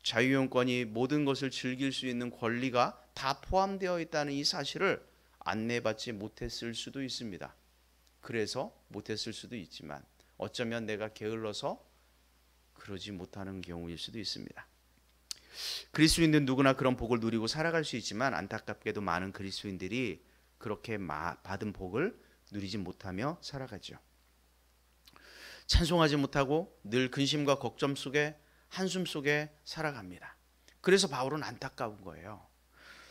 자유이용권이 모든 것을 즐길 수 있는 권리가 다 포함되어 있다는 이 사실을 안내받지 못했을 수도 있습니다. 그래서 못했을 수도 있지만 어쩌면 내가 게을러서 그러지 못하는 경우일 수도 있습니다. 그리스도인들은 누구나 그런 복을 누리고 살아갈 수 있지만 안타깝게도 많은 그리스도인들이 그렇게 받은 복을 누리지 못하며 살아가죠. 찬송하지 못하고 늘 근심과 걱정 속에 한숨 속에 살아갑니다. 그래서 바울은 안타까운 거예요.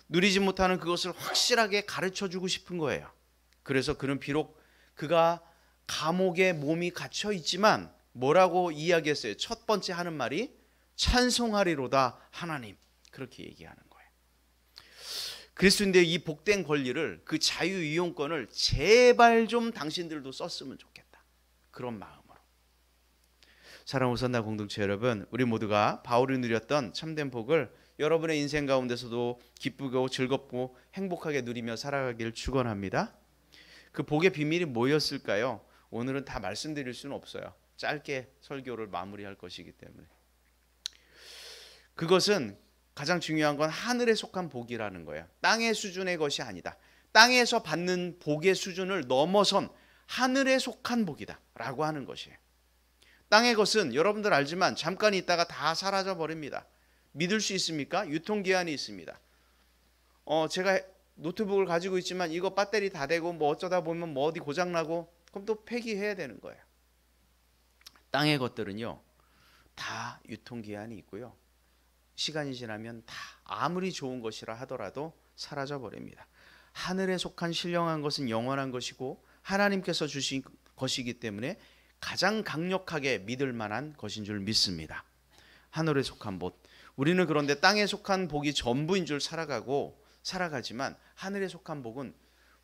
누리지 못하는 그것을 확실하게 가르쳐주고 싶은 거예요. 그래서 그는 비록 그가 감옥에 몸이 갇혀 있지만 뭐라고 이야기했어요? 첫 번째 하는 말이 찬송하리로다 하나님, 그렇게 얘기하는 거예요. 그리스도인들의 이 복된 권리를, 그 자유이용권을 제발 좀 당신들도 썼으면 좋겠다, 그런 마음으로. 사랑하는 선나 공동체 여러분, 우리 모두가 바울이 누렸던 참된 복을 여러분의 인생 가운데서도 기쁘고 즐겁고 행복하게 누리며 살아가기를 축원합니다. 그 복의 비밀이 뭐였을까요? 오늘은 다 말씀드릴 수는 없어요. 짧게 설교를 마무리할 것이기 때문에. 그것은 가장 중요한 건 하늘에 속한 복이라는 거예요. 땅의 수준의 것이 아니다. 땅에서 받는 복의 수준을 넘어선 하늘에 속한 복이다 라고 하는 것이에요. 땅의 것은 여러분들 알지만 잠깐 있다가 다 사라져 버립니다. 믿을 수 있습니까? 유통기한이 있습니다. 제가 노트북을 가지고 있지만 이거 배터리 다 되고 뭐 어쩌다 보면 뭐 어디 고장나고 그럼 또 폐기해야 되는 거예요. 땅의 것들은요 다 유통기한이 있고요, 시간이 지나면 다 아무리 좋은 것이라 하더라도 사라져 버립니다. 하늘에 속한 신령한 것은 영원한 것이고 하나님께서 주신 것이기 때문에 가장 강력하게 믿을 만한 것인 줄 믿습니다. 하늘에 속한 복. 우리는 그런데 땅에 속한 복이 전부인 줄 살아가지만 하늘에 속한 복은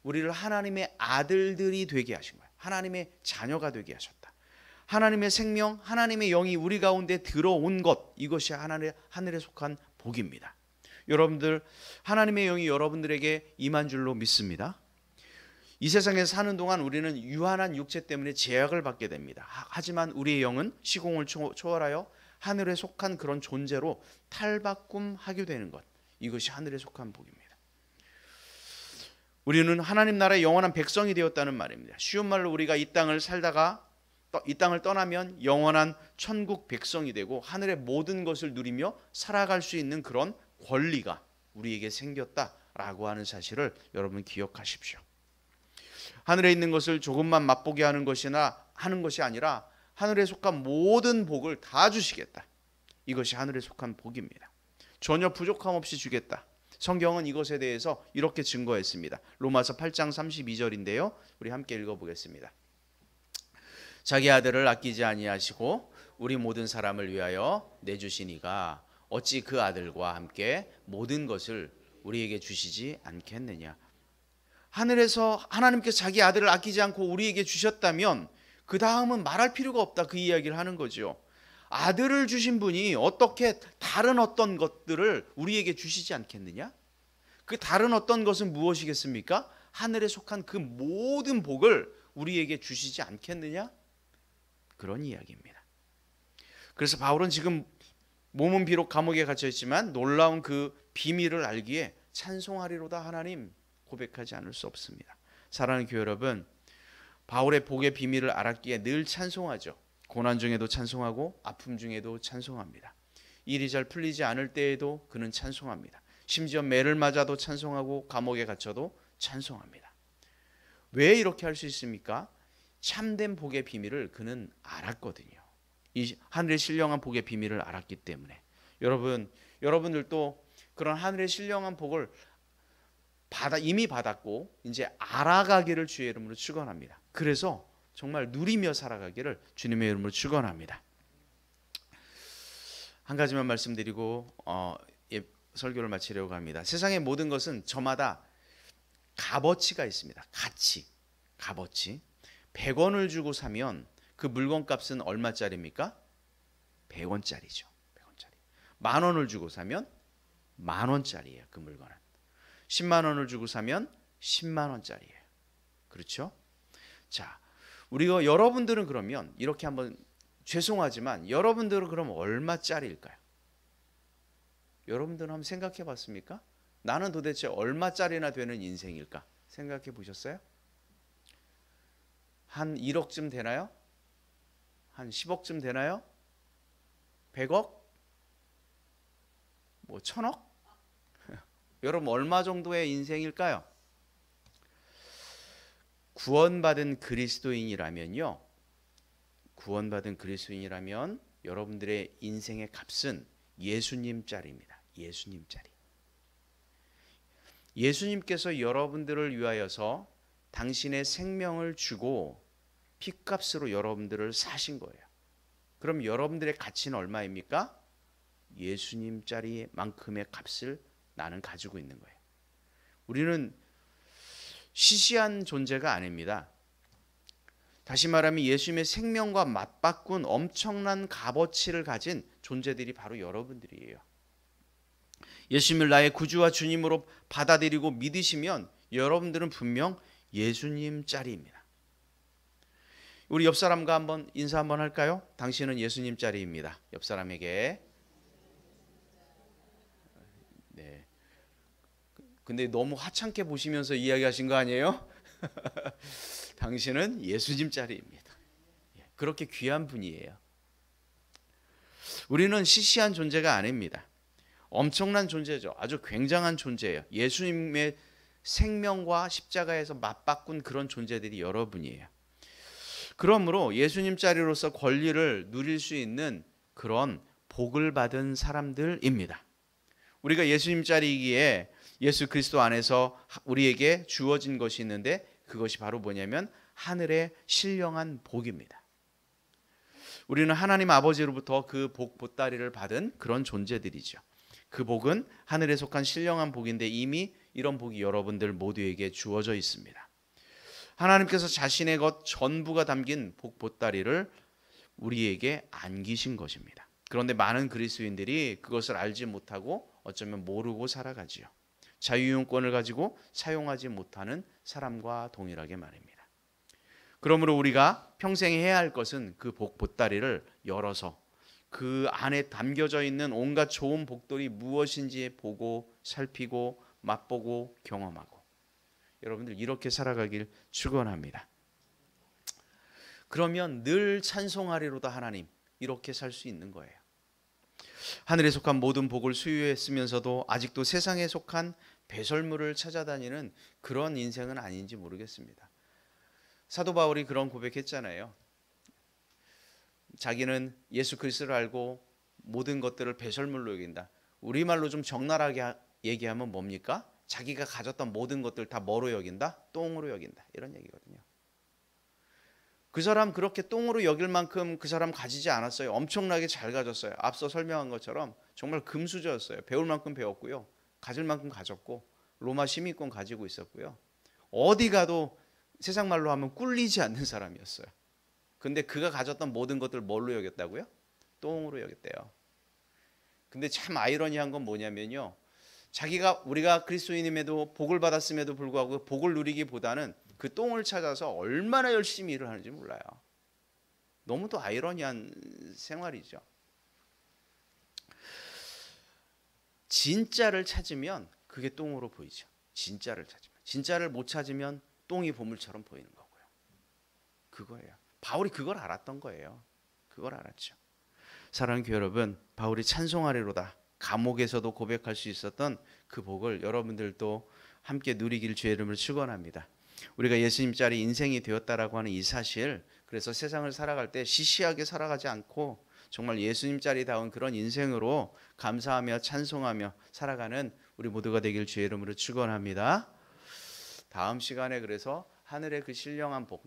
우리를 하나님의 아들들이 되게 하신 거예요. 하나님의 자녀가 되게 하셨다. 하나님의 생명, 하나님의 영이 우리 가운데 들어온 것, 이것이 하늘에 속한 복입니다. 여러분들, 하나님의 영이 여러분들에게 임한 줄로 믿습니다. 이 세상에서 사는 동안 우리는 유한한 육체 때문에 제약을 받게 됩니다. 하지만 우리의 영은 시공을 초월하여 하늘에 속한 그런 존재로 탈바꿈하게 되는 것, 이것이 하늘에 속한 복입니다. 우리는 하나님 나라의 영원한 백성이 되었다는 말입니다. 쉬운 말로 우리가 이 땅을 살다가 이 땅을 떠나면 영원한 천국 백성이 되고 하늘의 모든 것을 누리며 살아갈 수 있는 그런 권리가 우리에게 생겼다라고 하는 사실을 여러분 기억하십시오. 하늘에 있는 것을 조금만 맛보게 하는 것이 아니라 하늘에 속한 모든 복을 다 주시겠다. 이것이 하늘에 속한 복입니다. 전혀 부족함 없이 주겠다. 성경은 이것에 대해서 이렇게 증거했습니다. 로마서 8장 32절인데요. 우리 함께 읽어보겠습니다. 자기 아들을 아끼지 아니하시고 우리 모든 사람을 위하여 내주신 이가 어찌 그 아들과 함께 모든 것을 우리에게 주시지 않겠느냐. 하늘에서 하나님께서 자기 아들을 아끼지 않고 우리에게 주셨다면 그 다음은 말할 필요가 없다, 그 이야기를 하는 거죠. 아들을 주신 분이 어떻게 다른 어떤 것들을 우리에게 주시지 않겠느냐? 그 다른 어떤 것은 무엇이겠습니까? 하늘에 속한 그 모든 복을 우리에게 주시지 않겠느냐? 그런 이야기입니다. 그래서 바울은 지금 몸은 비록 감옥에 갇혀 있지만 놀라운 그 비밀을 알기에 찬송하리로다 하나님 고백하지 않을 수 없습니다. 사랑하는 교회 여러분, 바울의 복의 비밀을 알았기에 늘 찬송하죠. 고난 중에도 찬송하고 아픔 중에도 찬송합니다. 일이 잘 풀리지 않을 때에도 그는 찬송합니다. 심지어 매를 맞아도 찬송하고 감옥에 갇혀도 찬송합니다. 왜 이렇게 할 수 있습니까? 참된 복의 비밀을 그는 알았거든요. 이 하늘의 신령한 복의 비밀을 알았기 때문에. 여러분들도 그런 하늘의 신령한 복을 이미 받았고 이제 알아가기를 주의 이름으로 축원합니다. 그래서 정말 누리며 살아가기를 주님의 이름으로 축원합니다. 한 가지만 말씀드리고 설교를 마치려고 합니다. 세상의 모든 것은 저마다 값어치가 있습니다. 값어치. 100원을 주고 사면 그 물건값은 얼마짜리입니까? 100원짜리죠. 100원짜리. 10,000원을 주고 사면 10,000원짜리예요. 그 물건은. 10만 원을 주고 사면 10만 원짜리예요. 그렇죠? 자, 여러분들은 그러면 이렇게 한번 죄송하지만 여러분들은 그럼 얼마짜리일까요? 여러분들은 한번 생각해 봤습니까? 나는 도대체 얼마짜리나 되는 인생일까? 생각해 보셨어요? 한 1억쯤 되나요? 한 10억쯤 되나요? 100억? 뭐 1,000억? 여러분 얼마 정도의 인생일까요? 구원받은 그리스도인이라면 여러분들의 인생의 값은 예수님짜리입니다. 예수님짜리. 예수님께서 여러분들을 위하여서 당신의 생명을 주고 피값으로 여러분들을 사신 거예요. 그럼 여러분들의 가치는 얼마입니까? 예수님짜리만큼의 값을 나는 가지고 있는 거예요. 우리는 시시한 존재가 아닙니다. 다시 말하면 예수님의 생명과 맞바꾼 엄청난 값어치를 가진 존재들이 바로 여러분들이에요. 예수님을 나의 구주와 주님으로 받아들이고 믿으시면 여러분들은 분명 예수님짜리입니다. 우리 옆 사람과 한번 인사 한번 할까요? 당신은 예수님짜리입니다. 옆 사람에게. 네. 근데 너무 하찮게 보시면서 이야기하신 거 아니에요? 당신은 예수님짜리입니다. 그렇게 귀한 분이에요. 우리는 시시한 존재가 아닙니다. 엄청난 존재죠. 아주 굉장한 존재예요. 예수님의 생명과 십자가에서 맞바꾼 그런 존재들이 여러분이에요. 그러므로 예수님짜리로서 권리를 누릴 수 있는 그런 복을 받은 사람들입니다. 우리가 예수님짜리이기에 예수 그리스도 안에서 우리에게 주어진 것이 있는데 그것이 바로 뭐냐면 하늘의 신령한 복입니다. 우리는 하나님 아버지로부터 그 복 보따리를 받은 그런 존재들이죠. 그 복은 하늘에 속한 신령한 복인데 이미 이런 복이 여러분들 모두에게 주어져 있습니다. 하나님께서 자신의 것 전부가 담긴 복 보따리를 우리에게 안기신 것입니다. 그런데 많은 그리스도인들이 그것을 알지 못하고 어쩌면 모르고 살아가지요. 자유이용권을 가지고 사용하지 못하는 사람과 동일하게 말입니다. 그러므로 우리가 평생 해야 할 것은 그 복 보따리를 열어서 그 안에 담겨져 있는 온갖 좋은 복들이 무엇인지 보고 살피고 맛보고 경험하고 여러분들 이렇게 살아가길 축원합니다. 그러면 늘 찬송하리로다 하나님 이렇게 살 수 있는 거예요. 하늘에 속한 모든 복을 소유했으면서도 아직도 세상에 속한 배설물을 찾아다니는 그런 인생은 아닌지 모르겠습니다. 사도 바울이 그런 고백했잖아요. 자기는 예수 그리스도를 알고 모든 것들을 배설물로 여긴다. 우리말로 좀 적나라하게 얘기하면 뭡니까? 자기가 가졌던 모든 것들 다 뭐로 여긴다? 똥으로 여긴다. 이런 얘기거든요. 그 사람 그렇게 똥으로 여길 만큼 그 사람 가지지 않았어요. 엄청나게 잘 가졌어요. 앞서 설명한 것처럼 정말 금수저였어요. 배울 만큼 배웠고요. 가질 만큼 가졌고 로마 시민권 가지고 있었고요. 어디 가도 세상 말로 하면 꿀리지 않는 사람이었어요. 근데 그가 가졌던 모든 것들을 뭘로 여겼다고요? 똥으로 여겼대요. 근데 참 아이러니한 건 뭐냐면요. 우리가 그리스도인임에도 복을 받았음에도 불구하고 복을 누리기보다는 그 똥을 찾아서 얼마나 열심히 일을 하는지 몰라요. 너무도 아이러니한 생활이죠. 진짜를 찾으면 그게 똥으로 보이죠. 진짜를 찾으면. 진짜를 못 찾으면 똥이 보물처럼 보이는 거고요. 그거예요. 바울이 그걸 알았던 거예요. 그걸 알았죠. 사랑하는 교회 여러분, 바울이 찬송하리로다 감옥에서도 고백할 수 있었던 그 복을 여러분들도 함께 누리길 주의 이름으로 축원합니다. 우리가 예수님 자리 인생이 되었다라고 하는 이 사실, 그래서 세상을 살아갈 때 시시하게 살아가지 않고 정말 예수님 자리다운 그런 인생으로 감사하며 찬송하며 살아가는 우리 모두가 되길 주의 이름으로 축원합니다. 다음 시간에 그래서 하늘의 그 신령한 복,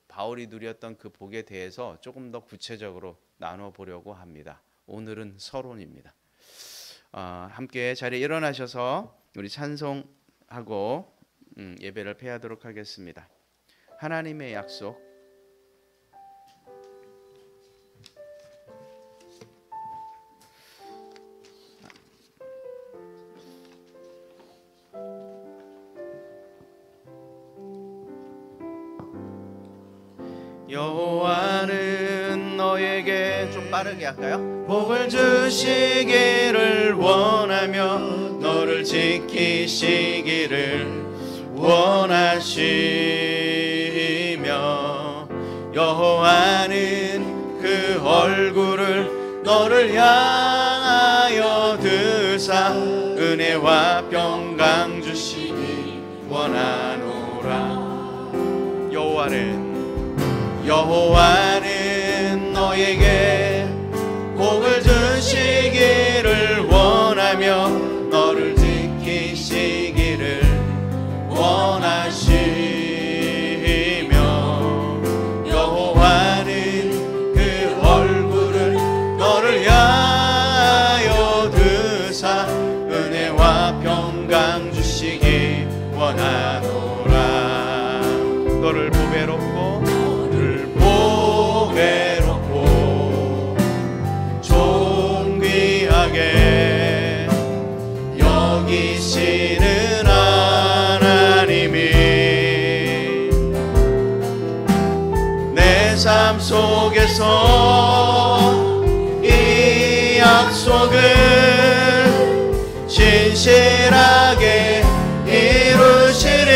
바울이 누렸던 그 복에 대해서 조금 더 구체적으로 나눠 보려고 합니다. 오늘은 서론입니다. 함께 자리에 일어나셔서 우리 찬송하고 예배를 폐하도록 하겠습니다. 하나님의 약속. 여호와는 너에게, 좀 빠르게 할까요? 복을 주시기를 원하며 너를 지키시기를 원하시며 여호와는 그 얼굴을 너를 향하여 드사 은혜와 평강 주시기 원하노라. 여호와는 너에게 복을 주시기를 원하며 너를 지키시기를 원하시며 여호와는 그 얼굴을 너를 향하여 드사 은혜와 평강 주시기 원하노라. 너를 보배롭고 존귀하게 여기시는 하나님이 내 삶 속에서 이 약속을 신실하게 이루시리.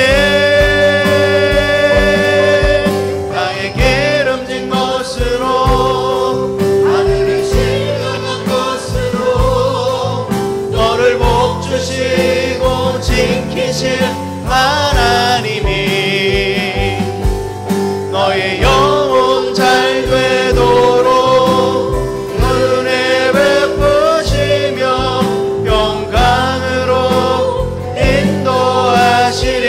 지키실 하나님이 너의 영혼 잘 되도록 은혜 베푸시며 평강으로 인도하시리.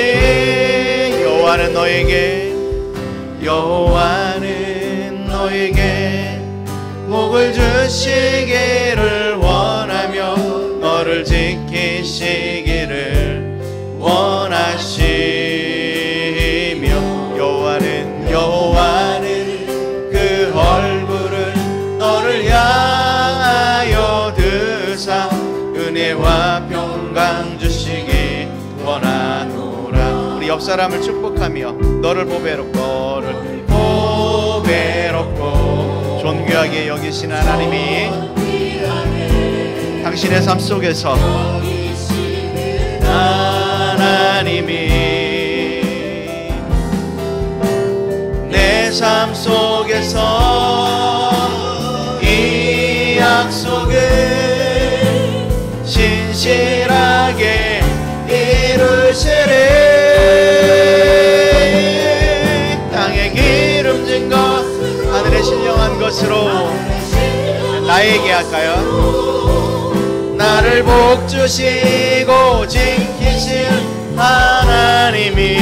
여호와는 너에게 복을 주시기를 원하며 너를 지키시기를 원하시며 여호와는 그 얼굴을 너를 향하여 드사 은혜와 평강 주시기 원하노라. 우리 옆 사람을 축복하며 너를 보배롭고 존귀하게 여기신 하나님이 당신의 삶 속에서 하나님이 내 삶 속에서 이 약속을 신실하게 이루시리. 땅에 기름진 것 하늘에 신령한 것으로 나에게 할까요? 나를 복주시고 지키실 하나님이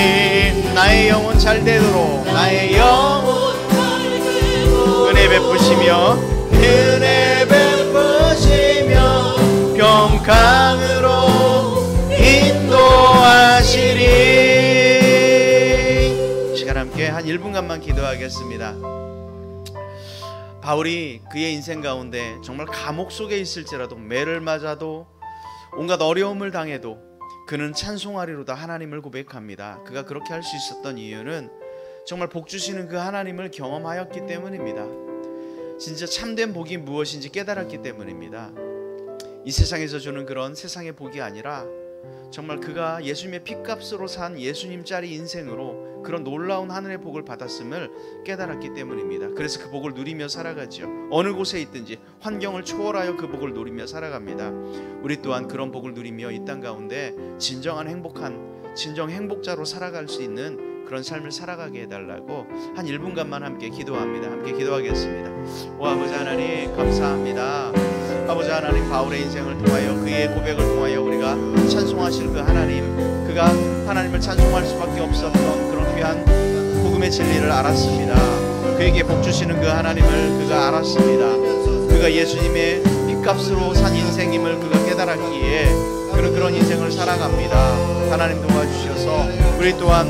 나의 영혼 잘 되도록 은혜 베푸시며 평강으로 인도하시리. 시간 함께 한 1분간만 기도하겠습니다. 바울이 그의 인생 가운데 정말 감옥 속에 있을지라도 매를 맞아도 온갖 어려움을 당해도 그는 찬송하리로다 하나님을 고백합니다. 그가 그렇게 할 수 있었던 이유는 정말 복 주시는 그 하나님을 경험하였기 때문입니다. 진짜 참된 복이 무엇인지 깨달았기 때문입니다. 이 세상에서 주는 그런 세상의 복이 아니라 정말 그가 예수님의 핏값으로 산 예수님짜리 인생으로 그런 놀라운 하늘의 복을 받았음을 깨달았기 때문입니다. 그래서 그 복을 누리며 살아가죠. 어느 곳에 있든지 환경을 초월하여 그 복을 누리며 살아갑니다. 우리 또한 그런 복을 누리며 이 땅 가운데 진정한 진정 행복자로 살아갈 수 있는 그런 삶을 살아가게 해달라고 한 1분간만 함께 기도합니다. 함께 기도하겠습니다. 오 아버지 하나님 감사합니다. 아버지 하나님, 바울의 인생을 통하여 그의 고백을 통하여 우리가 찬송하실 그 하나님, 그가 하나님을 찬송할 수밖에 없었던 그런 귀한 복음의 진리를 알았습니다. 그에게 복 주시는 그 하나님을 그가 알았습니다. 그가 예수님의 핏값으로 산 인생임을 그가 깨달았기에 그는 그런 인생을 살아갑니다. 하나님 도와주셔서 우리 또한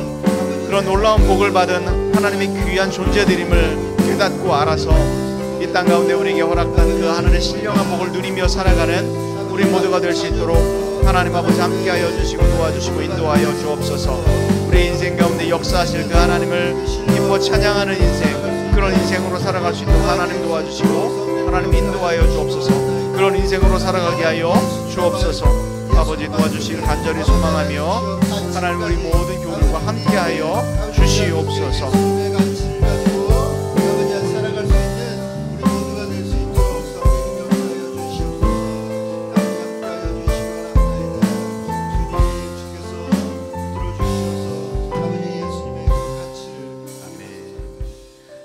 그런 놀라운 복을 받은 하나님의 귀한 존재들임을 깨닫고 알아서 이 땅 가운데 우리에게 허락한 그 하늘의 신령한 복을 누리며 살아가는 우리 모두가 될 수 있도록 하나님 아버지 함께하여 주시고 도와주시고 인도하여 주옵소서. 우리 인생 가운데 역사하실 그 하나님을 기뻐 찬양하는 인생, 그런 인생으로 살아갈 수 있도록 하나님 도와주시고 하나님 인도하여 주옵소서. 그런 인생으로 살아가게 하여 주옵소서. 아버지 도와주시길 간절히 소망하며 하나님 우리 모든 교우들과 함께하여 주시옵소서.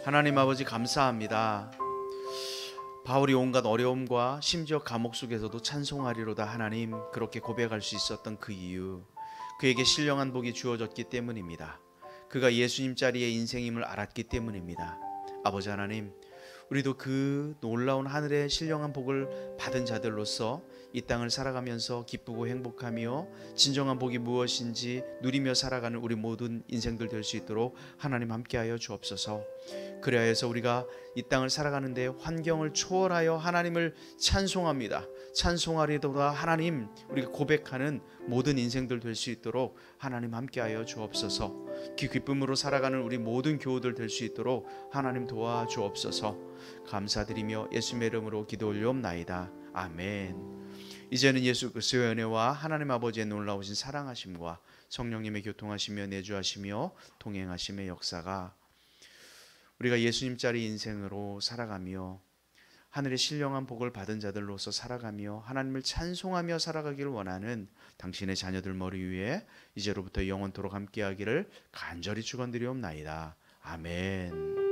하나님 아버지 감사합니다. 바울이 온갖 어려움과 심지어 감옥 속에서도 찬송하리로다 하나님 그렇게 고백할 수 있었던 그 이유, 그에게 신령한 복이 주어졌기 때문입니다. 그가 예수님 자리의 인생임을 알았기 때문입니다. 아버지 하나님, 우리도 그 놀라운 하늘의 신령한 복을 받은 자들로서 이 땅을 살아가면서 기쁘고 행복하며 진정한 복이 무엇인지 누리며 살아가는 우리 모든 인생들 될 수 있도록 하나님 함께하여 주옵소서. 그래야해서 우리가 이 땅을 살아가는데 환경을 초월하여 하나님을 찬송합니다. 찬송하리도다 하나님, 우리가 고백하는 모든 인생들 될 수 있도록 하나님 함께하여 주옵소서. 그 기쁨으로 살아가는 우리 모든 교우들 될 수 있도록 하나님 도와주옵소서. 감사드리며 예수님의 이름으로 기도 올리옵나이다. 아멘. 이제는 예수 그리스도의 은혜와 하나님 아버지의 놀라우신 사랑하심과 성령님의 교통하시며 내주하시며 동행하심의 역사가 우리가 예수님 자리 인생으로 살아가며 하늘의 신령한 복을 받은 자들로서 살아가며 하나님을 찬송하며 살아가기를 원하는 당신의 자녀들 머리 위에 이제로부터 영원토록 함께하기를 간절히 축원드리옵나이다. 아멘.